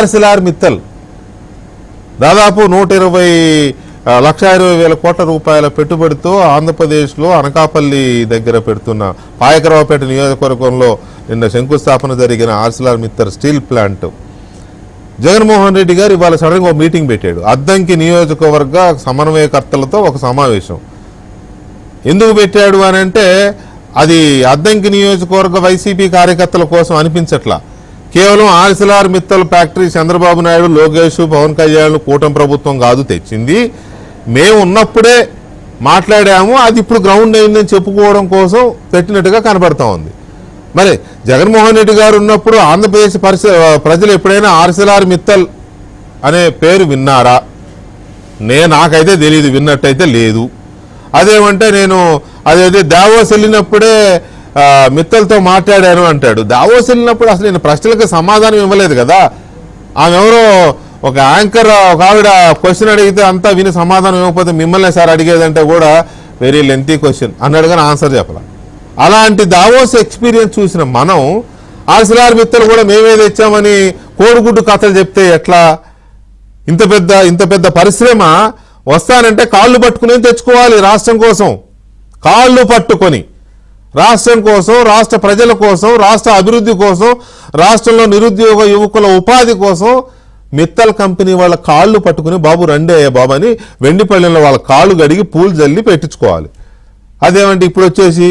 Arcelor Mittal దాదాపు 1,20,20,000 కోట్ల రూపాయల పెట్టుబడితో ఆంధ్రప్రదేశ్లో అనకాపల్లి దగ్గర పెడుతున్న పాయకరావుపేట నియోజకవర్గంలో నిన్న శంకుస్థాపన జరిగిన Arcelor Mittal steel plant Jaganmohan Reddy గారు ఇవాళ సడన్గా ఒక మీటింగ్ పెట్టాడు. అద్దంకి నియోజకవర్గ సమన్వయకర్తలతో ఒక సమావేశం. ఎందుకు పెట్టాడు అని అంటే అది అద్దంకి నియోజకవర్గ వైసీపీ కార్యకర్తల కోసం అనిపించట్లా. కేవలం ఆర్సిలార్ మిత్తల్ ఫ్యాక్టరీ చంద్రబాబు నాయుడు, లోకేష్, పవన్ కళ్యాణ్ కూటమి ప్రభుత్వం కాదు తెచ్చింది, మేము ఉన్నప్పుడే మాట్లాడాము, అది ఇప్పుడు గ్రౌండ్ అయిందని చెప్పుకోవడం కోసం పెట్టినట్టుగా కనబడతా ఉంది. మరి జగన్మోహన్ రెడ్డి గారు ఉన్నప్పుడు ఆంధ్రప్రదేశ్ ప్రజలు ఎప్పుడైనా ఆర్సిలార్ మిత్తల్ అనే పేరు విన్నారా? నాకైతే తెలియదు, విన్నట్టయితే లేదు. అదేమంటే నేను అదేదో దావోస్ వెళ్ళినప్పుడే మిత్తల్తో మాట్లాడాను అంటాడు. దావోస్ వెళ్ళినప్పుడు అసలు నేను ప్రశ్నలకు సమాధానం ఇవ్వలేదు కదా. ఆమె ఎవరో ఒక యాంకర్, ఒక ఆవిడ క్వశ్చన్ అడిగితే అంతా విని సమాధానం ఇవ్వకపోతే మిమ్మల్ని సార్ అడిగేదంటే కూడా వెరీ లెంతీ క్వశ్చన్ అన్నాడు కానీ ఆన్సర్ చెప్పాల. అలాంటి దావోస్ ఎక్స్పీరియన్స్ చూసిన మనం ఆర్సిలార్ మిత్తల్ కూడా మేమే తెచ్చామని కోడిగుడ్డు కథలు చెప్తే ఎట్లా? ఇంత పెద్ద పరిశ్రమ వస్తానంటే కాళ్ళు పట్టుకుని తెచ్చుకోవాలి. రాష్ట్రం కోసం కాళ్ళు పట్టుకొని, రాష్ట్రం కోసం, రాష్ట్ర ప్రజల కోసం, రాష్ట్ర అభివృద్ధి కోసం, రాష్ట్రంలో నిరుద్యోగ యువకుల ఉపాధి కోసం మిత్తల్ కంపెనీ వాళ్ళ కాళ్ళు పట్టుకుని బాబు రండి అయ్యే బాబు అని వెండిపల్లెంలో వాళ్ళ కాళ్ళు గడిగి పూలు జల్లి పెట్టించుకోవాలి. అదేమంటే ఇప్పుడు వచ్చేసి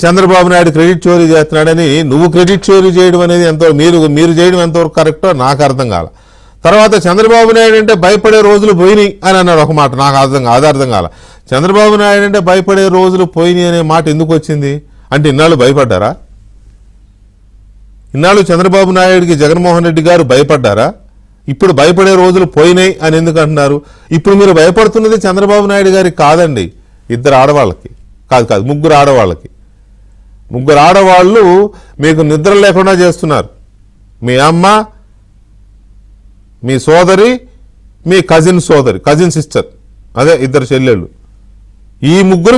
చంద్రబాబు నాయుడు క్రెడిట్ చోరీ చేస్తున్నాడని నువ్వు క్రెడిట్ చోరీ చేయడం అనేది ఎంతవరకు మీరు చేయడం ఎంతవరకు కరెక్టో నాకు అర్థం కాల. తర్వాత చంద్రబాబు నాయుడు అంటే భయపడే రోజులు పోయినాయి అని అన్నాడు ఒక మాట, నాకు అర్థం కాల. చంద్రబాబు నాయుడు అంటే భయపడే రోజులు పోయినాయి అనే మాట ఎందుకు వచ్చింది అంటే ఇన్నాళ్ళు భయపడ్డారా? ఇన్నాళ్ళు చంద్రబాబు నాయుడికి జగన్మోహన్ రెడ్డి గారు భయపడ్డారా? ఇప్పుడు భయపడే రోజులు పోయినాయి అని ఎందుకు అంటున్నారు? ఇప్పుడు మీరు భయపడుతున్నది చంద్రబాబు నాయుడు గారికి కాదండి, ఇద్దరు ఆడవాళ్ళకి కాదు, ముగ్గురు ఆడవాళ్ళకి. ముగ్గురు ఆడవాళ్ళు మీకు నిద్ర లేకుండా చేస్తున్నారు. మీ అమ్మ, మీ సోదరి, మీ కజిన్ సిస్టర్, అదే ఇద్దరు చెల్లెళ్ళు. ఈ ముగ్గురు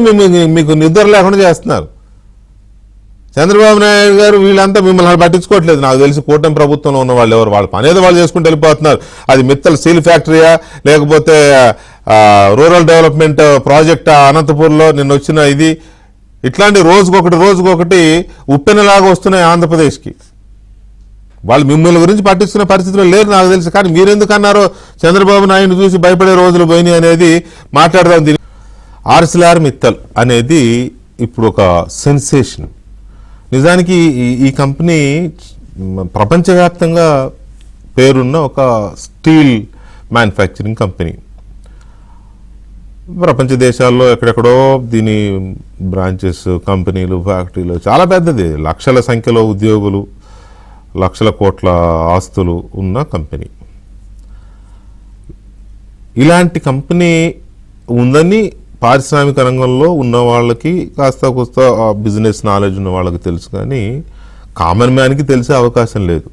మీకు నిద్ర లేకుండా చేస్తున్నారు. చంద్రబాబు నాయుడు గారు వీళ్ళంతా మిమ్మల్ని పట్టించుకోవట్లేదు. నాకు తెలిసి కూటమి ప్రభుత్వంలో ఉన్న వాళ్ళు ఎవరు వాళ్ళ పనేదో వాళ్ళు చేసుకుంటూ వెళ్ళిపోతున్నారు. అది మిత్తల్ స్టీల్ ఫ్యాక్టరీయా లేకపోతే రూరల్ డెవలప్మెంట్ ప్రాజెక్ట్ అనంతపూర్లో నిన్న వచ్చిన ఇది, ఇట్లాంటి రోజుకొకటి ఉప్పెనలాగా వస్తున్నాయి ఆంధ్రప్రదేశ్కి. వాళ్ళు మిమ్మల్ని గురించి పట్టించుకునే పరిస్థితిలో లేరు నాకు తెలుసు. కానీ మీరెందుకు అన్నారో చంద్రబాబు నాయుడు చూసి భయపడే రోజులు పోయినాయి అనేది మాట్లాడదాం. దీని ఆర్సిలార్ మిత్తల్ అనేది ఇప్పుడు ఒక సెన్సేషన్. నిజానికి ఈ కంపెనీ ప్రపంచవ్యాప్తంగా పేరున్న ఒక స్టీల్ మ్యానుఫ్యాక్చరింగ్ కంపెనీ. ప్రపంచ దేశాల్లో ఎక్కడెక్కడో దీని బ్రాంచెస్, కంపెనీలు, ఫ్యాక్టరీలు చాలా పెద్దది. లక్షల సంఖ్యలో ఉద్యోగులు, లక్షల కోట్ల ఆస్తులు ఉన్న కంపెనీ. ఇలాంటి కంపెనీ ఉందని పారిశ్రామిక రంగంలో ఉన్న వాళ్ళకి కాస్త బిజినెస్ నాలెడ్జ్ ఉన్న వాళ్ళకి తెలుసు, కానీ కామన్ మ్యాన్కి తెలిసే అవకాశం లేదు.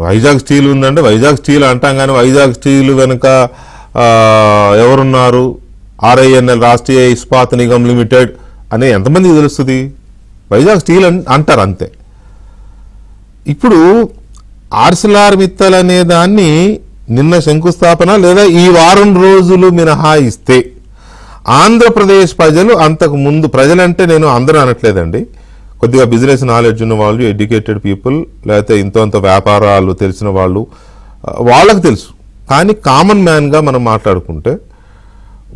వైజాగ్ స్టీల్ ఉందంటే వైజాగ్ స్టీల్ అంటాం, కానీ వైజాగ్ స్టీల్ వెనుక ఎవరున్నారు? RINL, రాష్ట్రీయ ఇస్పాత్ నిగమ్ లిమిటెడ్ అనే ఎంతమందికి తెలుస్తుంది? వైజాగ్ స్టీల్ అంటారు అంతే. ఇప్పుడు ఆర్సిలార్ మిత్తల్ అనే దాన్ని నిన్న శంకుస్థాపన లేదా ఈ వారం రోజులు మినహాయిస్తే ఆంధ్రప్రదేశ్ ప్రజలు, అంతకు ముందు ప్రజలంటే నేను అందరూ అనట్లేదండి, కొద్దిగా బిజినెస్ నాలెడ్జ్ ఉన్న వాళ్ళు, ఎడ్యుకేటెడ్ పీపుల్, లేకపోతే ఇంత వ్యాపారాలు తెలిసిన వాళ్ళు, వాళ్ళకి తెలుసు. కానీ కామన్ మ్యాన్గా మనం మాట్లాడుకుంటే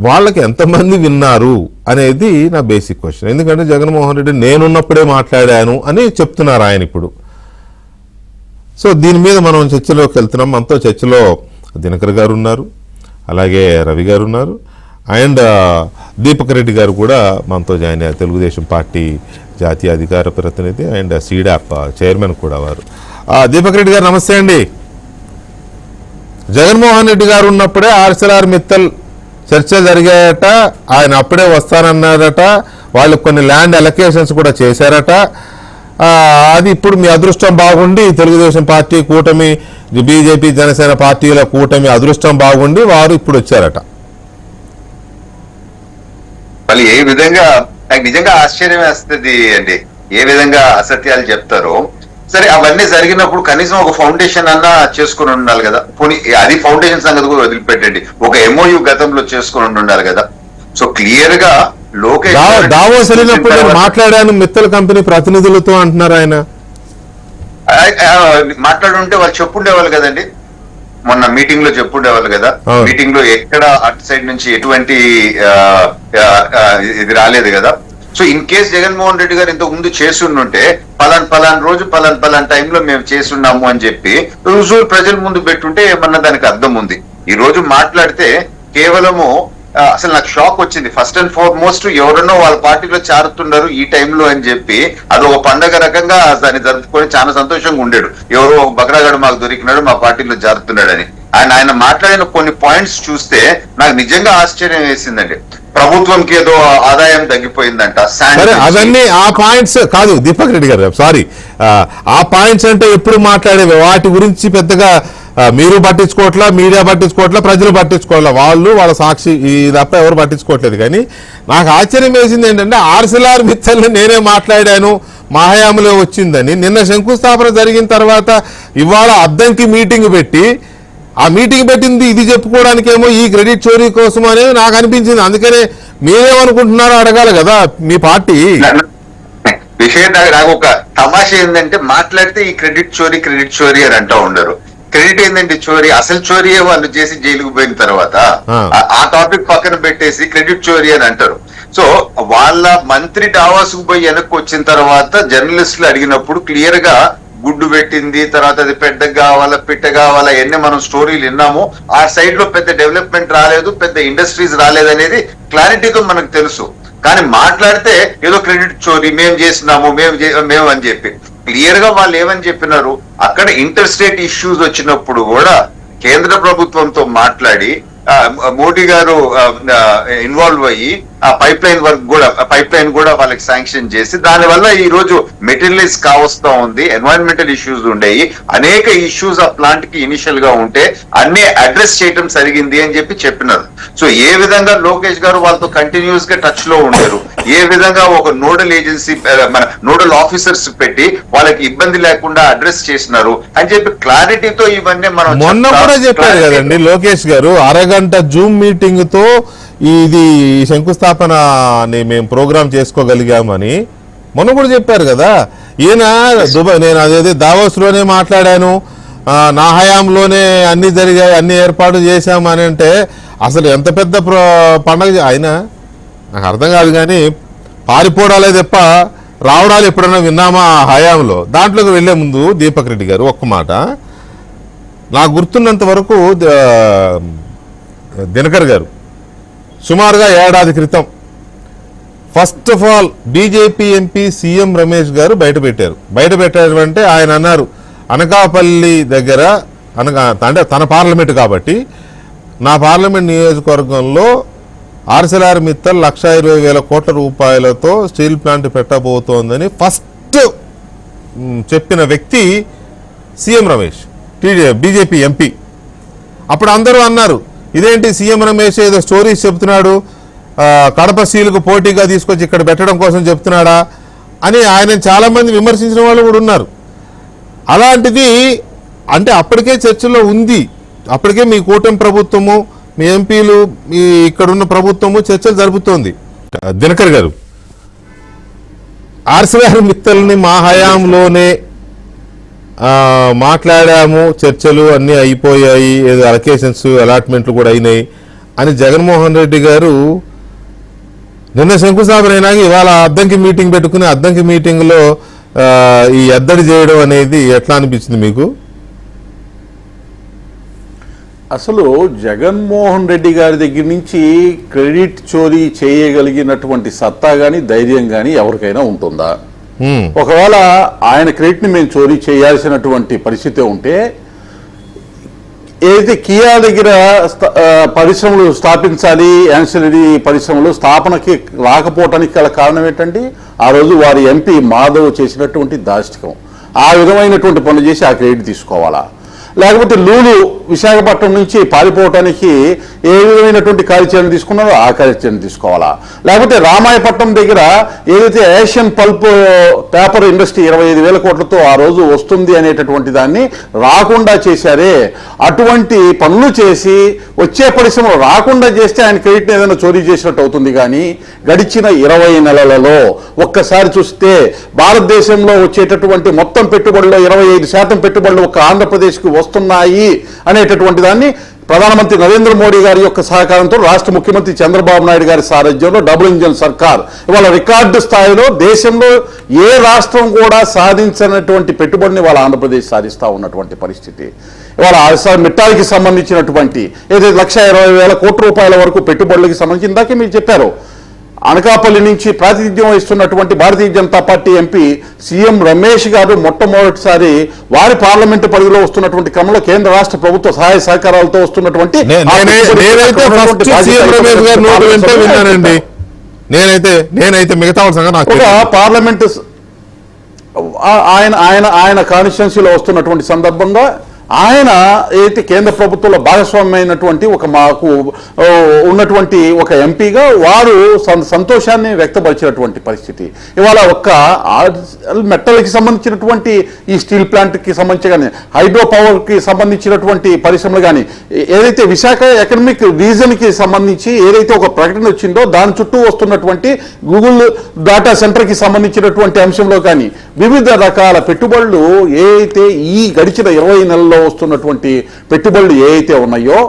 వాళ్ళకి ఎంతమంది విన్నారు అనేది నా బేసిక్ క్వశ్చన్. ఎందుకంటే జగన్మోహన్ రెడ్డి నేనున్నప్పుడే మాట్లాడాను అని చెప్తున్నారు ఆయన ఇప్పుడు. సో దీని మీద మనం చర్చలోకి వెళ్తున్నాం. మనతో చర్చలో దినకర్ గారు ఉన్నారు, అలాగే రవి గారు ఉన్నారు, అండ్ దీపక్ రెడ్డి గారు కూడా మనతో జాయిన్ అయ్యారు, తెలుగుదేశం పార్టీ జాతీయ అధికార ప్రతినిధి అండ్ సీడాప్ చైర్మన్ కూడా వారు. దీపక్ రెడ్డి గారు నమస్తే అండి. జగన్మోహన్ రెడ్డి గారు ఉన్నప్పుడే ఆర్సిలార్ మిత్తల్ చర్చలు జరిగాయట, ఆయన అప్పుడే వస్తానన్నారట, వాళ్ళు కొన్ని ల్యాండ్ అలొకేషన్స్ కూడా చేశారట. అది ఇప్పుడు మీ అదృష్టం బాగుండి తెలుగుదేశం పార్టీ కూటమి, బీజేపీ, జనసేన పార్టీల కూటమి అదృష్టం బాగుండి వారు ఇప్పుడు వచ్చారట. వాళ్ళు ఏ విధంగా, నాకు నిజంగా ఆశ్చర్యం వేస్తుంది అండి, ఏ విధంగా అసత్యాలు చెప్తారో. సరే అవన్నీ జరిగినప్పుడు కనీసం ఒక ఫౌండేషన్ అన్నా చేసుకుని ఉండాలి కదా. పోనీ అది ఫౌండేషన్ సంగతి కూడా వదిలిపెట్టండి, ఒక MOU గతంలో చేసుకుని ఉండాలి కదా. సో క్లియర్ గా లోకేష్ దావోస్ వెళ్ళినప్పుడు నేను మాట్లాడాను మిత్తల్ కంపెనీ ప్రతినిధులతో అంటున్నారు ఆయన. మాట్లాడుంటే వాళ్ళు చెప్పుండేవాళ్ళు కదండి, మొన్న మీటింగ్ లో చెప్పుండేవాళ్ళు కదా. మీటింగ్ లో ఎక్కడ అటు సైడ్ నుంచి ఎటువంటి ఇది రాలేదు కదా. So in case Jaganmohan Reddy గారు ఇంతకు ముందు చేస్తుంటే పలాన్ రోజు పలాన్ టైంలో మేము చేస్తున్నాము అని చెప్పి రుజువులు ప్రజల ముందు పెట్టుంటే ఏమన్నా దానికి అర్థం ఉంది. ఈ రోజు మాట్లాడితే కేవలము అసలు నాకు షాక్ వచ్చింది. ఫస్ట్ అండ్ ఫార్మోస్ట్ ఎవరన్నో వాళ్ళ పార్టీలో చేరుతున్నారు ఈ టైంలో అని చెప్పి అది ఒక పండగ రకంగా దాన్ని జరుపుకొని చాలా సంతోషంగా ఉండేడు. ఎవరో ఒక బక్రాగాడు మాకు దొరికినాడు, మా పార్టీలో చేరుతున్నాడని. ఆయన మాట్లాడిన కొన్ని పాయింట్స్ చూస్తే నాకు నిజంగా ఆశ్చర్యం వేసిందండి. ప్రభుత్వంకి ఏదో ఆదాయం తగ్గిపోయిందంట. అవన్నీ ఆ పాయింట్స్ కాదు దీపక్ రెడ్డి గారు, సారీ. ఆ పాయింట్స్ అంటే ఎప్పుడు మాట్లాడేవి వాటి గురించి పెద్దగా మీరు పట్టించుకోవట్లా, మీడియా పట్టించుకోవట్లా, ప్రజలు పట్టించుకోవట్లా, వాళ్ళు వాళ్ళ సాక్షి ఈ తప్ప ఎవరు పట్టించుకోవట్లేదు. కానీ నాకు ఆశ్చర్యం వేసింది ఏంటంటే ఆర్సిలార్ మిత్తల్ని నేనే మాట్లాడాను మా హయాంలో వచ్చిందని. నిన్న శంకుస్థాపన జరిగిన తర్వాత ఇవాళ అద్దంకి మీటింగ్ పెట్టి ఆ మీటింగ్ పెట్టింది ఇది చెప్పుకోవడానికేమో ఈ క్రెడిట్ చోరీ కోసం అనేది నాకు అనిపించింది. అందుకనే మీరేమనుకుంటున్నారో అడగాలి కదా మీ పార్టీ. విషయం నాకు ఒక తమాషా ఏంటంటే మాట్లాడితే ఈ క్రెడిట్ చోరీ అని అంటూ ఉండరు. క్రెడిట్ ఏంటంటే చోరీ, అసలు చోరీయే వాళ్ళు చేసి జైలుకు పోయిన తర్వాత ఆ టాపిక్ పక్కన పెట్టేసి క్రెడిట్ చోరీ అని అంటారు. సో వాళ్ళ మంత్రి డావాస్ కు పోయి వెనక్కి వచ్చిన తర్వాత జర్నలిస్టులు అడిగినప్పుడు క్లియర్ గా గుడ్డు పెట్టింది, తర్వాత అది పెద్ద కావాలా పిట్ట కావాలా ఎన్ని మనం స్టోరీలు విన్నాము. ఆ సైడ్ లో పెద్ద డెవలప్మెంట్ రాలేదు, పెద్ద ఇండస్ట్రీస్ రాలేదు అనేది క్లారిటీతో మనకు తెలుసు. కానీ మాట్లాడితే ఏదో క్రెడిట్ చోరీ మేము చేసినాము మేము అని చెప్పి క్లియర్ గా వాళ్ళు ఏమని చెప్పినారు. అక్కడ ఇంటర్ స్టేట్ ఇష్యూస్ వచ్చినప్పుడు కూడా కేంద్ర ప్రభుత్వంతో మాట్లాడి మోడీ గారు ఇన్వాల్వ్ అయ్యి ఆ పైప్ లైన్ కూడా వాళ్ళకి శాంక్షన్ చేసి దానివల్ల ఈ రోజు మెటీరియలైజ్ కావస్తా ఉంది. ఎన్వైరన్మెంటల్ ఇష్యూస్ ఉండేవి, అనేక ఇష్యూస్ ఆ ప్లాంట్ కి ఇనిషియల్ గా ఉంటే అన్ని అడ్రస్ చేయడం జరిగింది అని చెప్పినారు. సో ఏ విధంగా లోకేష్ గారు వాళ్ళతో కంటిన్యూస్ గా టచ్ లో ఉండేరు, ఏ విధంగా ఒక నోడల్ ఏజెన్సీ మన నోడల్ ఆఫీసర్స్ పెట్టి వాళ్ళకి ఇబ్బంది లేకుండా అడ్రస్ చేసినారు అని చెప్పి క్లారిటీతో ఇవన్నీ మనం మొన్న కూడా చెప్పారు కదండి లోకేష్ గారు. అరగంట జూమ్ మీటింగ్ తో ఇది శంకుస్థాపన మేము ప్రోగ్రామ్ చేసుకోగలిగామని మొన్న కూడా చెప్పారు కదా. ఈయన దుబాయ్ నేను అదే దావోస్ లోనే మాట్లాడాను, నా హయాంలోనే అన్ని జరిగాయి, అన్ని ఏర్పాట్లు చేశామని అంటే అసలు ఎంత పెద్ద పండగ అయినా నాకు అర్థం కాదు. కానీ పారిపోవడాలే తప్ప రావడాలు ఎప్పుడైనా విన్నామా హయాంలో? దాంట్లోకి వెళ్లే ముందు దీపక్ రెడ్డి గారు ఒక్క మాట, నాకు గుర్తున్నంత వరకు దినకర్ గారు సుమారుగా ఏడాది క్రితం first of all BJP MP CM Ramesh గారు బయటపెట్టారు అంటే ఆయన అన్నారు అనకాపల్లి దగ్గర అంటే తన పార్లమెంట్ కాబట్టి నా పార్లమెంట్ నియోజకవర్గంలో ఆర్సిలార్ మిత్తల్ 1,20,000 కోట్ల రూపాయలతో స్టీల్ ప్లాంట్ పెట్టబోతోందని ఫస్ట్ చెప్పిన వ్యక్తి సీఎం రమేష్, బీజేపీ ఎంపీ. అప్పుడు అందరూ అన్నారు ఇదేంటి సీఎం రమేష్ ఏదో స్టోరీస్ చెప్తున్నాడు, కడప స్టీల్కు పోటీగా తీసుకొచ్చి ఇక్కడ పెట్టడం కోసం చెప్తున్నాడా అని ఆయన చాలా మంది విమర్శించిన వాళ్ళు కూడా ఉన్నారు. అలాంటిది అంటే అప్పటికే చర్చలో ఉంది, అప్పటికే మీ కూటమి ప్రభుత్వము మీ ఎంపీలు మీ ఇక్కడున్న ప్రభుత్వము చర్చలు జరుపుతోంది. దినకర్ గారు, ఆర్సిలార్ మిత్తల్ని మా హయాంలోనే మాట్లాడాము, చర్చలు అన్నీ అయిపోయాయి, ఏదో అలొకేషన్స్ అలాట్మెంట్లు కూడా అయినాయి అని జగన్మోహన్ రెడ్డి గారు నిన్న శంకుస్థాపన అయినాక ఇవాళ అద్దంకి మీటింగ్ పెట్టుకుని అద్దంకి మీటింగ్లో ఈ ఎద్దడి చేయడం అనేది ఎట్లా అనిపించింది మీకు? అసలు జగన్మోహన్ రెడ్డి గారి దగ్గర నుంచి క్రెడిట్ చోరీ చేయగలిగినటువంటి సత్తా కానీ ధైర్యం కానీ ఎవరికైనా ఉంటుందా? ఒకవేళ ఆయన క్రెడిట్ ని మేము చోరీ చేయాల్సినటువంటి పరిస్థితి ఉంటే ఏదైతే కియా దగ్గర పరిశ్రమలు స్థాపించాలి, యాన్సిలరీ పరిశ్రమలు స్థాపనకి రాకపోవటానికి గల కారణం ఏంటంటే ఆ రోజు వారి ఎంపీ మాధవ్ చేసినటువంటి దాష్టికం. ఆ విధమైనటువంటి పనులు చేసి ఆ క్రెడిట్ తీసుకోవాలా? లేకపోతే లూలు విశాఖపట్నం నుంచి పారిపోవటానికి ఏ విధమైనటువంటి కార్యాచరణ తీసుకున్నారో ఆ కార్యాచరణ తీసుకోవాలా, లేకపోతే రామాయపట్నం దగ్గర ఏదైతే ఏషియన్ పల్ప్ పేపర్ ఇండస్ట్రీ 25,000 కోట్లతో ఆ రోజు వస్తుంది అనేటటువంటి దాన్ని రాకుండా చేశారే, అటువంటి పనులు చేసి వచ్చే పరిశ్రమలు రాకుండా చేస్తే ఆయన క్రెడిట్ ఏదైనా చోరీ చేసినట్టు అవుతుంది. కానీ గడిచిన 20 నెలలలో ఒక్కసారి చూస్తే భారతదేశంలో వచ్చేటటువంటి మొత్తం పెట్టుబడుల్లో 25% పెట్టుబడులు ఒక ఆంధ్రప్రదేశ్కి వస్తున్నాయి అనేటటువంటి దాన్ని ప్రధానమంత్రి నరేంద్ర మోడీ గారి యొక్క సహకారంతో రాష్ట్ర ముఖ్యమంత్రి చంద్రబాబు నాయుడు గారి సారథ్యంలో డబుల్ ఇంజన్ సర్కార్ ఇవాళ రికార్డు స్థాయిలో దేశంలో ఏ రాష్ట్రం కూడా సాధించినటువంటి పెట్టుబడిని వాళ్ళ ఆంధ్రప్రదేశ్ సాధిస్తూ ఉన్నటువంటి పరిస్థితి. ఇవాళ మిట్టాయికి సంబంధించినటువంటి ఏదైతే 1,20,000 కోట్ల రూపాయల వరకు పెట్టుబడులకి సంబంధించి ఇందాకే మీరు చెప్పారు, అనకాపల్లి నుంచి ప్రాతినిధ్యం వహిస్తున్నటువంటి Bharatiya Janata Party MP CM Ramesh గారు మొట్టమొదటిసారి వారి పార్లమెంటు పరిధిలో వస్తున్నటువంటి క్రమంలో కేంద్ర రాష్ట్ర ప్రభుత్వ సహాయ సహకారాలతో వస్తున్నటువంటి నేనైతే మిగతా పార్లమెంట్ ఆయన కాన్స్టిట్యున్సీలో వస్తున్నటువంటి సందర్భంగా ఆయన ఏదైతే కేంద్ర ప్రభుత్వంలో భాగస్వామ్యమైనటువంటి మాకు ఉన్నటువంటి ఒక ఎంపీగా వారు సంతోషాన్ని వ్యక్తపరిచినటువంటి పరిస్థితి. ఇవాళ మెట్టలకి సంబంధించినటువంటి ఈ స్టీల్ ప్లాంట్కి సంబంధించి కానీ హైడ్రో పవర్కి సంబంధించినటువంటి పరిశ్రమలు కానీ ఏదైతే విశాఖ ఎకనామిక్ రీజన్కి సంబంధించి ఏదైతే ఒక ప్రకటన వచ్చిందో దాని చుట్టూ వస్తున్నటువంటి గూగుల్ డాటా సెంటర్కి సంబంధించినటువంటి అంశంలో కానీ వివిధ రకాల పెట్టుబడులు ఏదైతే ఈ గడిచిన 20 నెలల్లో వస్తున్నటువంటి పెట్టుబడులు ఏవైతే ఉన్నాయో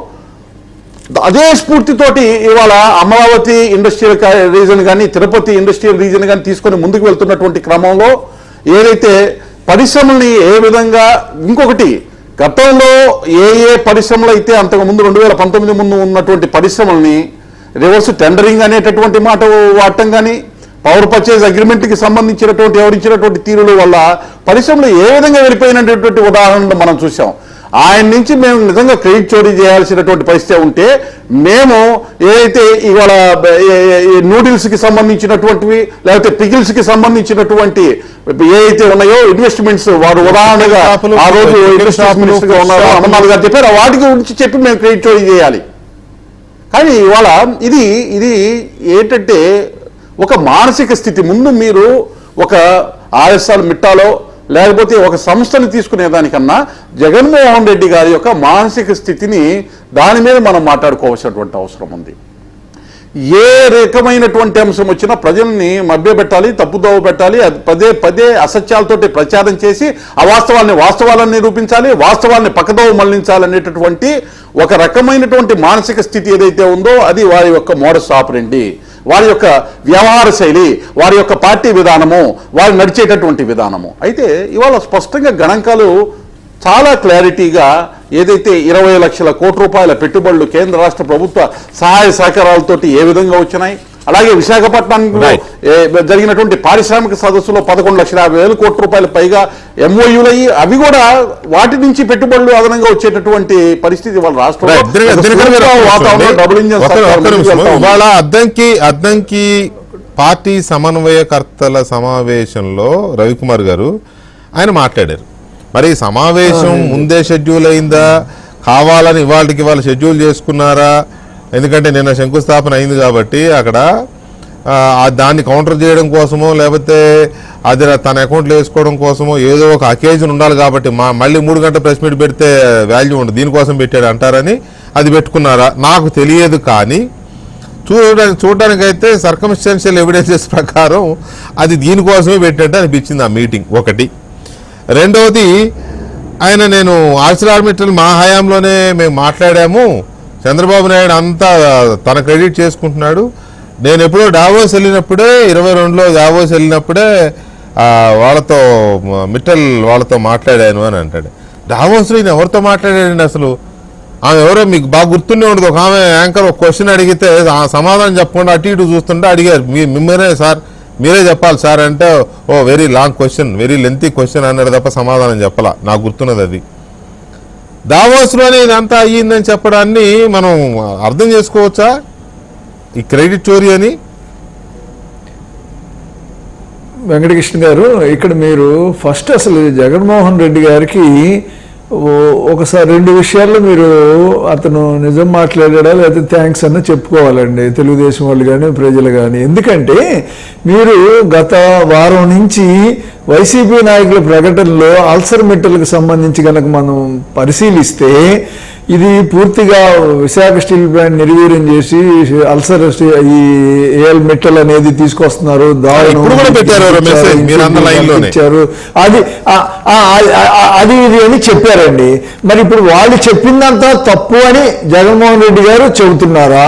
అదే స్ఫూర్తితోటి ఇవాళ అమరావతి ఇండస్ట్రియల్ రీజన్ కానీ తిరుపతి ఇండస్ట్రియల్ రీజన్ కానీ తీసుకొని ముందుకు వెళ్తున్నటువంటి క్రమంలో ఏదైతే పరిశ్రమల్ని ఏ విధంగా ఇంకొకటి గతంలో ఏ పరిశ్రమలు అయితే అంతకుముందు 2019 ముందు ఉన్నటువంటి పరిశ్రమల్ని రివర్స్ టెండరింగ్ అనేటటువంటి మాట వాడటం కానీ పవర్ పర్చేజ్ అగ్రిమెంట్కి సంబంధించినటువంటి ఎవరిచ్చినటువంటి తీరుల వల్ల పరిశ్రమలు ఏ విధంగా వెళ్ళిపోయినటువంటి ఉదాహరణలు మనం చూసాం. ఆయన నుంచి మేము నిజంగా క్రెడిట్ చోరీ చేయాల్సినటువంటి పరిస్థితి ఉంటే మేము ఏదైతే ఇవాళ నూడిల్స్కి సంబంధించినటువంటివి లేకపోతే పికిల్స్కి సంబంధించినటువంటి ఏదైతే ఉన్నాయో ఇన్వెస్ట్మెంట్స్ వారు ఉదాహరణగా ఆ రోజు ఇన్వెస్ట్మెంట్ మినిస్టర్గా ఉన్నారో అమర్నాథ్ గారు చెప్పారు వాటి గురించి చెప్పి మేము క్రెడిట్ చోరీ చేయాలి. కానీ ఇవాళ ఇది ఏంటంటే ఒక మానసిక స్థితి. ముందు మీరు ఒక ఆర్ఎస్ఆర్ మిట్టాలో లేకపోతే ఒక సంస్థని తీసుకునేదానికన్నా జగన్మోహన్ రెడ్డి గారి యొక్క మానసిక స్థితిని దాని మీద మనం మాట్లాడుకోవాల్సినటువంటి అవసరం ఉంది. ఏ రకమైనటువంటి అంశం వచ్చినా ప్రజల్ని మభ్యపెట్టాలి, తప్పుదోవ పెట్టాలి, పదే అసత్యాలతోటి ప్రచారం చేసి వాస్తవాలను నిరూపించాలి, వాస్తవాన్ని పక్కదోవ మళ్లించాలనేటటువంటి ఒక రకమైనటువంటి మానసిక స్థితి ఏదైతే ఉందో అది వారి యొక్క మోడస్ ఆపరెండి, వారి యొక్క వ్యవహార శైలి, వారి యొక్క పార్టీ విధానము, వారు నడిచేటటువంటి విధానము. అయితే ఇవాళ స్పష్టంగా గణాంకాలు చాలా క్లారిటీగా ఏదైతే 20 లక్షల కోట్ల రూపాయల పెట్టుబడులు కేంద్ర రాష్ట్ర ప్రభుత్వ సహాయ సహకారాలతోటి ఏ విధంగా వచ్చినాయి, అలాగే విశాఖపట్నంలో జరిగినటువంటి పారిశ్రామిక సదస్సులో 11,50,000 కోట్ల రూపాయల పైగా ఎంఓయూలు అయ్యి అవి కూడా వాటి నుంచి పెట్టుబడులు అదనంగా వచ్చేటటువంటి పరిస్థితి వాళ్ళ ఇవాళ అద్దంకి పార్టీ సమన్వయకర్తల సమావేశంలో రవికుమార్ గారు ఆయన మాట్లాడారు. మరి సమావేశం ముందే షెడ్యూల్ అయిందా, కావాలని ఇవాళకి వాళ్ళు షెడ్యూల్ చేసుకున్నారా? ఎందుకంటే నిన్న శంకుస్థాపన అయింది కాబట్టి అక్కడ దాన్ని కౌంటర్ చేయడం కోసమో లేకపోతే అది తన అకౌంట్లో వేసుకోవడం కోసమో ఏదో ఒక అకేజన్ ఉండాలి కాబట్టి మళ్ళీ 3 గంటల ప్రెస్ మీట్ పెడితే వాల్యూ ఉండదు, దీనికోసం పెట్టాడు అంటారని అది పెట్టుకున్నారా నాకు తెలియదు. కానీ చూడడానికైతే సర్కమ్స్టాన్షియల్ ఎవిడెన్సెస్ ప్రకారం అది దీనికోసమే పెట్టినట్టు అనిపించింది ఆ మీటింగ్. ఒకటి. రెండవది నేను ఆర్సిలార్మిటల్ మా హయాంలోనే మేము మాట్లాడాము, చంద్రబాబు నాయుడు అంతా తన క్రెడిట్ చేసుకుంటున్నాడు, నేను ఎప్పుడో డావోస్ వెళ్ళినప్పుడే 22లో డావోస్ వెళ్ళినప్పుడే వాళ్ళతో మిట్టల్ వాళ్ళతో మాట్లాడాను అని అంటాడు. డావోస్లో ఈయన ఎవరితో మాట్లాడాడండి అసలు? ఆమె ఎవరో మీకు బాగా గుర్తుండే ఉండదు. ఒక ఆమె యాంకర్ ఒక క్వశ్చన్ అడిగితే ఆ సమాధానం చెప్పకుండా అటు ఇటు చూస్తుంటే అడిగారు, మిమ్మల్నే సార్ మీరే చెప్పాలి సార్ అంటే, oh very long question, very lengthy question అన్నాడు తప్ప సమాధానం చెప్పాల. నాకు గుర్తున్నది అది. దావోస్లోనే ఇదంతా అయ్యిందని చెప్పడాన్ని మనం అర్థం చేసుకోవచ్చా ఈ క్రెడిట్ చోరీ అని? వెంకటకృష్ణ గారు, ఇక్కడ మీరు ఫస్ట్ అసలు జగన్మోహన్ రెడ్డి గారికి ఒకసారి 2 విషయాల్లో మీరు అతను నిజం మాట్లాడా లేకపోతే థ్యాంక్స్ అన్న చెప్పుకోవాలండి, తెలుగుదేశం వాళ్ళు కానీ ప్రజలు కానీ. ఎందుకంటే మీరు గత వారం నుంచి వైసీపీ నాయకుల ప్రకటనలో అల్సర్ మెట్టలకు సంబంధించి కనుక మనం పరిశీలిస్తే ఇది పూర్తిగా విశాఖ స్టీల్ ప్లాంట్ నిర్వీర్యం చేసి అల్సర్ ఈ ఏఎల్ మెటల్ అనేది తీసుకొస్తున్నారు, ఇచ్చారు, అది ఇది అని చెప్పారండి. మరి ఇప్పుడు వాళ్ళు చెప్పిందంతా తప్పు అని జగన్మోహన్ రెడ్డి గారు చెబుతున్నారా?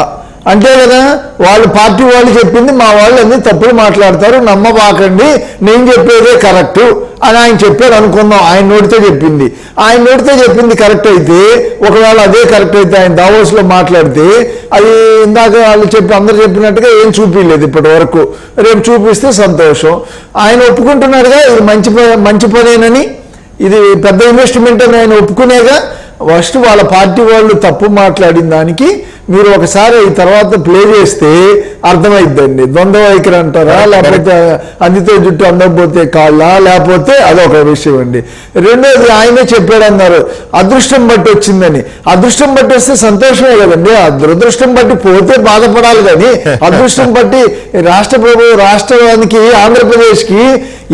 అంటే కదా వాళ్ళ పార్టీ వాళ్ళు చెప్పింది మా వాళ్ళు అన్ని తప్పులు మాట్లాడతారు, నమ్మబాకండి, నేను చెప్పేదే కరెక్టు అని ఆయన చెప్పారు అనుకుందాం. ఆయన నోటితో చెప్పింది కరెక్ట్ అయితే, ఒకవేళ అదే కరెక్ట్ అయితే ఆయన దావోస్లో మాట్లాడితే అది ఇందాక వాళ్ళు అందరు చెప్పినట్టుగా ఏం చూపించలేదు ఇప్పటి వరకు. రేపు చూపిస్తే సంతోషం. ఆయన ఒప్పుకుంటున్నాడుగా ఇది మంచి పనేనని, ఇది పెద్ద ఇన్వెస్ట్మెంట్ అని ఆయన ఒప్పుకునేగా. ఫస్ట్ వాళ్ళ పార్టీ వాళ్ళు తప్పు మాట్లాడిన దానికి మీరు ఒకసారి ఈ తర్వాత ప్లే చేస్తే అర్థమైద్దండి. ద్వంద్వ వైఖరి అంటారా, లేకపోతే అందితే జుట్టు అందకపోతే కాళ్ళ, లేకపోతే అదొక విషయం అండి. రెండోది ఆయనే చెప్పాడన్నారు అదృష్టం బట్టి వచ్చిందని. అదృష్టం బట్టి వస్తే సంతోషమే కదండి, దురదృష్టం బట్టి పోతే బాధపడాలి. కానీ అదృష్టం బట్టి రాష్ట్రానికి ఆంధ్రప్రదేశ్కి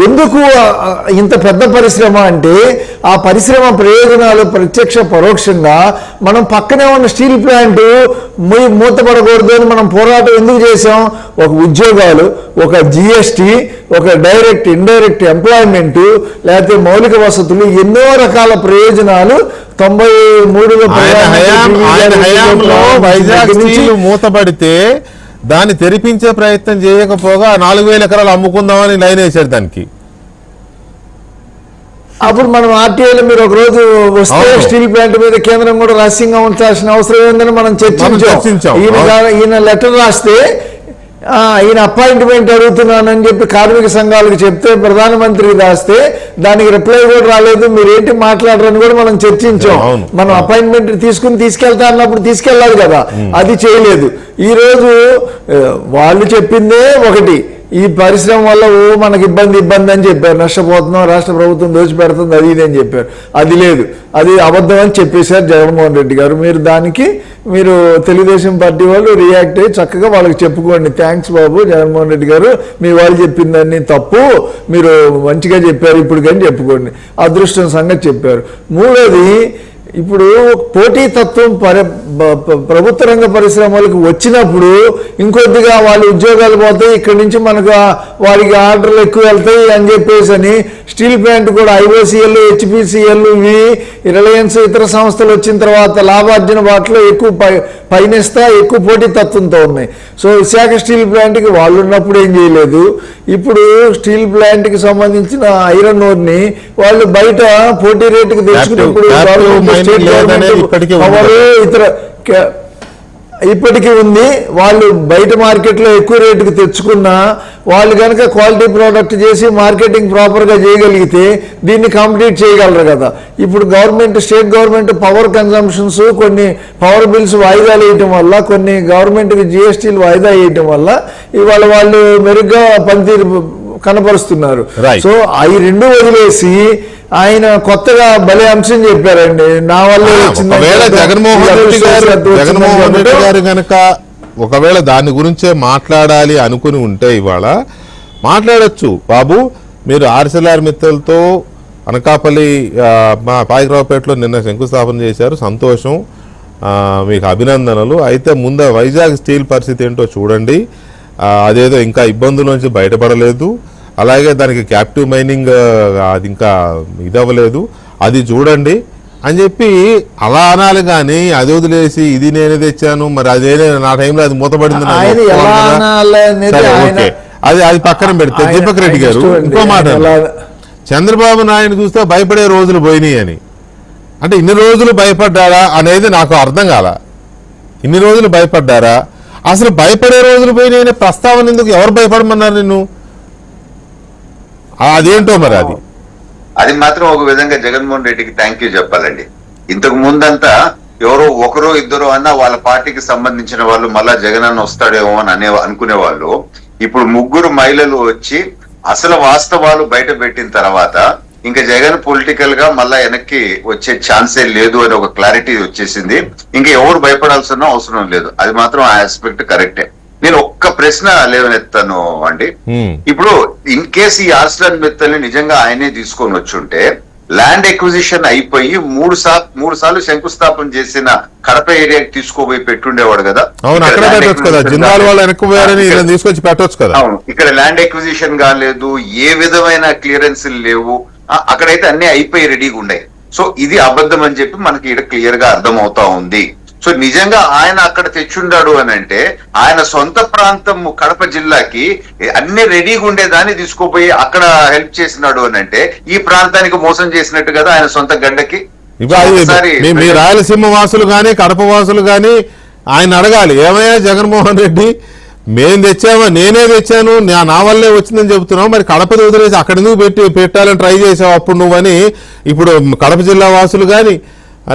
ఎందుకు ఇంత పెద్ద పరిశ్రమ అంటే ఆ పరిశ్రమ ప్రయోజనాలు ప్రత్యక్ష పరోక్షంగా మనం పక్కనే ఉన్న స్టీల్ ప్లాంట్ మూతపడకూడదు అని మనం పోరాటం ఎందుకు చేసాం? ఒక ఉద్యోగాలు, ఒక జిఎస్టీ, ఒక డైరెక్ట్ ఇండైరెక్ట్ ఎంప్లాయ్మెంట్, లేకపోతే మౌలిక వసతులు, ఎన్నో రకాల ప్రయోజనాలు 93లో వైజాగ్ స్టీల్ మూతపడితే దాన్ని తెరిపించే ప్రయత్నం చేయకపోగా 4000 ఎకరాలు అమ్ముకుందామని లైన్ వేశారు దానికి. అప్పుడు మనం ఆర్టీఐలో మీరు ఒక రోజు వస్తే స్టీల్ ప్లాంట్ మీద కేంద్రం కూడా రహస్యంగా ఉంచాల్సిన అవసరం ఏందని మనం చర్చించాం. ఈయన లెటర్ రాస్తే ఈయన అపాయింట్మెంట్ అడుగుతున్నానని చెప్పి కార్మిక సంఘాలకు చెప్తే ప్రధానమంత్రికి రాస్తే దానికి రిప్లై కూడా రాలేదు. మీరేంటి మాట్లాడరని కూడా మనం చర్చించాం. మనం అపాయింట్మెంట్ తీసుకెళ్తా అన్నప్పుడు తీసుకెళ్ళాలి కదా, అది చేయలేదు. ఈ రోజు వాళ్ళు చెప్పిందే ఒకటి, ఈ పరిశ్రమ వల్ల మనకి ఇబ్బంది అని చెప్పారు, నష్టపోతున్నాం, రాష్ట్ర ప్రభుత్వం దోచిపెడుతుంది, అది ఇది అని చెప్పారు. అది లేదు, అది అబద్ధం అని చెప్పేశారు జగన్మోహన్ రెడ్డి గారు. మీరు దానికి తెలుగుదేశం పార్టీ వాళ్ళు రియాక్ట్ అయ్యి చక్కగా వాళ్ళకి చెప్పుకోండి, థ్యాంక్స్ బాబు జగన్మోహన్ రెడ్డి గారు, మీ వాళ్ళు చెప్పిందని తప్పు, మీరు మంచిగా చెప్పారు ఇప్పుడు కానీ చెప్పుకోండి, అదృష్టం సంగతి చెప్పారు. మూడోది, ఇప్పుడు పోటీతత్వం ప్రభుత్వ రంగ పరిశ్రమలకు వచ్చినప్పుడు ఇంకొద్దిగా వాళ్ళ ఉద్యోగాలు పోతాయి, ఇక్కడి నుంచి మనకు వారికి ఆర్డర్లు ఎక్కువ వెళ్తాయి అని చెప్పేసి అని స్టీల్ ప్లాంట్ కూడా ఐఓసిఎల్, హెచ్పిసిఎల్, రిలయన్స్ ఇతర సంస్థలు వచ్చిన తర్వాత లాభార్జన వాటిలో ఎక్కువ పయనిస్తా ఎక్కువ పోటీతత్వంతో ఉన్నాయి. సో విశాఖ స్టీల్ ప్లాంట్కి వాళ్ళు ఉన్నప్పుడు ఏం చేయలేదు. ఇప్పుడు స్టీల్ ప్లాంట్కి సంబంధించిన ఐరన్ ఓర్ని వాళ్ళు బయట పోటీ రేటుకి తెచ్చుకున్నప్పుడు ఇప్పటికీ ఉంది. వాళ్ళు బయట మార్కెట్లో ఎక్కువ రేటుకి తెచ్చుకున్నా వాళ్ళు కనుక క్వాలిటీ ప్రోడక్ట్ చేసి మార్కెటింగ్ ప్రాపర్గా చేయగలిగితే దీన్ని కంప్లీట్ చేయగలరు కదా. ఇప్పుడు స్టేట్ గవర్నమెంట్ పవర్ కన్సంప్షన్స్, కొన్ని పవర్ బిల్స్ వాయిదాలు వేయటం వల్ల, కొన్ని గవర్నమెంట్కి జిఎస్టీలు వాయిదా వేయటం వల్ల ఇవాళ వాళ్ళు మెరుగ్గా పనితీరు కనపరుస్తున్నారు. సో అవి రెండు వదిలేసి ఆయన కొత్తగా భలే అంశం చెప్పారండి, నా వల్ల జగన్మోహన్ రెడ్డి గారు కనుక ఒకవేళ దాని గురించే మాట్లాడాలి అనుకుని ఉంటే ఇవాళ మాట్లాడొచ్చు. బాబు, మీరు ఆర్సిఎల్ఆర్ మిత్తల్తో అనకాపల్లి పాయకరావుపేటలో నిన్న శంకుస్థాపన చేశారు, సంతోషం, మీకు అభినందనలు. అయితే ముందు వైజాగ్ స్టీల్ పరిస్థితి ఏంటో చూడండి, అదేదో ఇంకా ఇబ్బందుల నుంచి బయటపడలేదు, అలాగే దానికి క్యాప్టివ్ మైనింగ్ అది ఇంకా ఇదవ్వలేదు, అది చూడండి అని చెప్పి అలా అనాలి. కానీ అది వదిలేసి ఇది నేనే తెచ్చాను, మరి అదే నా టైంలో అది మూతపడింది, అది పక్కన పెడితే దీపక్ రెడ్డి గారు ఇంకో మాట, చంద్రబాబు నాయుడు చూస్తే భయపడే రోజులు పోయినాయి అని. అంటే ఇన్ని రోజులు భయపడ్డారా అనేది నాకు అర్థం కాల. ఇన్ని రోజులు భయపడ్డారా? అసలు భయపడే రోజులు పోయినాయి ప్రస్తావన ఎందుకు? ఎవరు భయపడమన్నారు నిన్ను? అదేంటో మరి అది మాత్రం ఒక విధంగా జగన్మోహన్ రెడ్డికి థ్యాంక్ యూ చెప్పాలండి. ఇంతకు ముందంతా ఎవరో ఒకరో ఇద్దరు అన్న వాళ్ళ పార్టీకి సంబంధించిన వాళ్ళు మళ్ళా జగన్ అన్న వస్తాడేమో అని అనుకునేవాళ్ళు. ఇప్పుడు 3 మహిళలు వచ్చి అసలు వాస్తవాలు బయట పెట్టిన తర్వాత ఇంకా జగన్ పొలిటికల్ గా మళ్ళా వెనక్కి వచ్చే ఛాన్సే లేదు అని ఒక క్లారిటీ వచ్చేసింది. ఇంకా ఎవరు భయపడాల్సిన అవసరం లేదు. అది మాత్రం ఆ ఆస్పెక్ట్ కరెక్టే. నేను ఒక్క ప్రశ్న లేవనెత్తాను అండి. ఇప్పుడు ఇన్ కేస్ ఈ ఆర్సలర్ మిత్తల్ని నిజంగా ఆయనే తీసుకొని వచ్చుంటే ల్యాండ్ ఎక్విజిషన్ అయిపోయి మూడు సార్లు శంకుస్థాపన చేసిన కడప ఏరియాకి తీసుకోపోయి పెట్టుండేవాడు కదా. అవును, అక్కడ పెట్టొచ్చు కదా, జిందాల్ వాళ్ళు వెనక్కిపోయారని తీసుకొచ్చి పెట్టొచ్చు కదా. అవును, ఇక్కడ ల్యాండ్ ఎక్విజిషన్ కాలేదు, ఏ విధమైన క్లియరెన్స్ లేవు, అక్కడైతే అన్ని అయిపోయి రెడీగా ఉన్నాయి. సో ఇది అబద్ధం అని చెప్పి మనకి ఇక్కడ క్లియర్ గా అర్థం అవుతా ఉంది. సో నిజంగా ఆయన అక్కడ తెచ్చుండాడు అని అంటే ఆయన సొంత ప్రాంతం కడప జిల్లాకి అన్ని రెడీగా ఉండేదాన్ని తీసుకుపోయి అక్కడ హెల్ప్ చేసినాడు అని అంటే ఈ ప్రాంతానికి మోసం చేసినట్టు కదా ఆయన సొంత గడ్డకి. మీ రాయలసీమ వాసులు గాని కడప వాసులు గాని ఆయన అడగాలి, ఏమయ్యా జగన్మోహన్ రెడ్డి మేము తెచ్చామా, నేనే తెచ్చాను, నా వల్లే వచ్చిందని చెబుతున్నావు, మరి కడపది వదిలేసి అక్కడ ఎందుకు పెట్టాలని ట్రై చేసావు అప్పుడు నువ్వని ఇప్పుడు కడప జిల్లా వాసులు గాని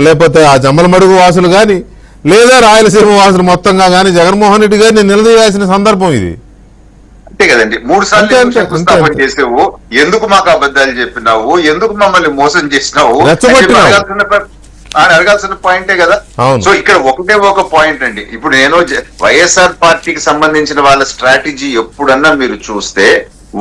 లేకపోతే ఆ జమ్మలమడుగు వాసులు గాని లేదా రాయలసీమ వాసులు మొత్తంగా గాని జగన్మోహన్ రెడ్డి గారిని నిలదీయాల్సిన సందర్భం ఇది. అంతే కదండి. 3 సార్లు శంకుస్థాపన చేసావు, ఎందుకు మాకు అబద్ధాలు చెప్పినావు, ఎందుకు మమ్మల్ని మోసం చేసినావు అడగాల్సిన పాయింటే కదా. సో ఇక్కడ ఒకటే ఒక పాయింట్ అండి. ఇప్పుడు నేను వైఎస్ఆర్ పార్టీకి సంబంధించిన వాళ్ళ స్ట్రాటజీ ఎప్పుడన్నా మీరు చూస్తే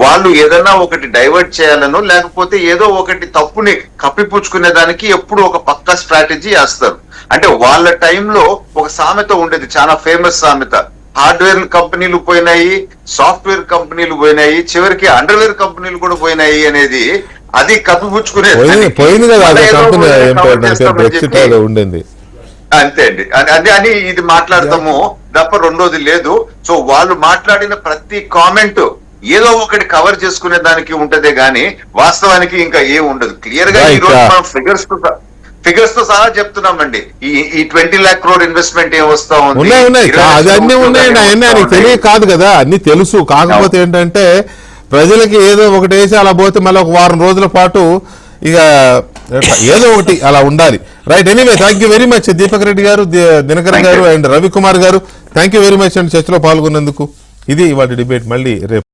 వాళ్ళు ఏదన్నా ఒకటి డైవర్ట్ చేయాలనో లేకపోతే ఏదో ఒకటి తప్పుని కప్పిపుచ్చుకునే దానికి ఎప్పుడు ఒక పక్కా స్ట్రాటజీ వేస్తారు. అంటే వాళ్ళ టైంలో ఒక సామెత ఉండేది, చాలా ఫేమస్ సామెత, హార్డ్వేర్ కంపెనీలు పోయినాయి, సాఫ్ట్వేర్ కంపెనీలు పోయినాయి, చివరికి అండర్వేర్ కంపెనీలు కూడా పోయినాయి అనేది అది కప్పిపుచ్చుకునేది. అంతే అండి. అని ఇది మాట్లాడతాము తప్ప రెండోది లేదు. సో వాళ్ళు మాట్లాడిన ప్రతి కామెంట్ ఏదో ఒకటి కవర్ చేసుకునే దానికి ఉంటదే గానీ వాస్తవానికి ఇంకా ఏం ఉండదు. క్లియర్ గా ఈ రోజు మనం ఫిగర్స్ తో సహా చెప్తున్నామండి. ఈ 20 lakh crore ఇన్వెస్ట్మెంట్ ఏం వస్తా ఉంది, అన్నీ ఉన్నాయండి. అవన్నీ తెలియ కాదు కదా, అన్ని తెలుసు. కాకపోతే ఏంటంటే ప్రజలకి ఏదో ఒకటి వేసి అలా పోతే మళ్ళీ ఒక వారం రోజుల పాటు ఇక ఏదో ఒకటి అలా ఉండాలి. Right, anyway thank you very much Deepak Reddy గారు, దినకర్ గారు అండ్ రవికుమార్ గారు, థ్యాంక్ యూ వెరీ మచ్ అండి చర్చలో పాల్గొన్నందుకు. ఇది ఇవాళ డిబేట్. మళ్ళీ రేపు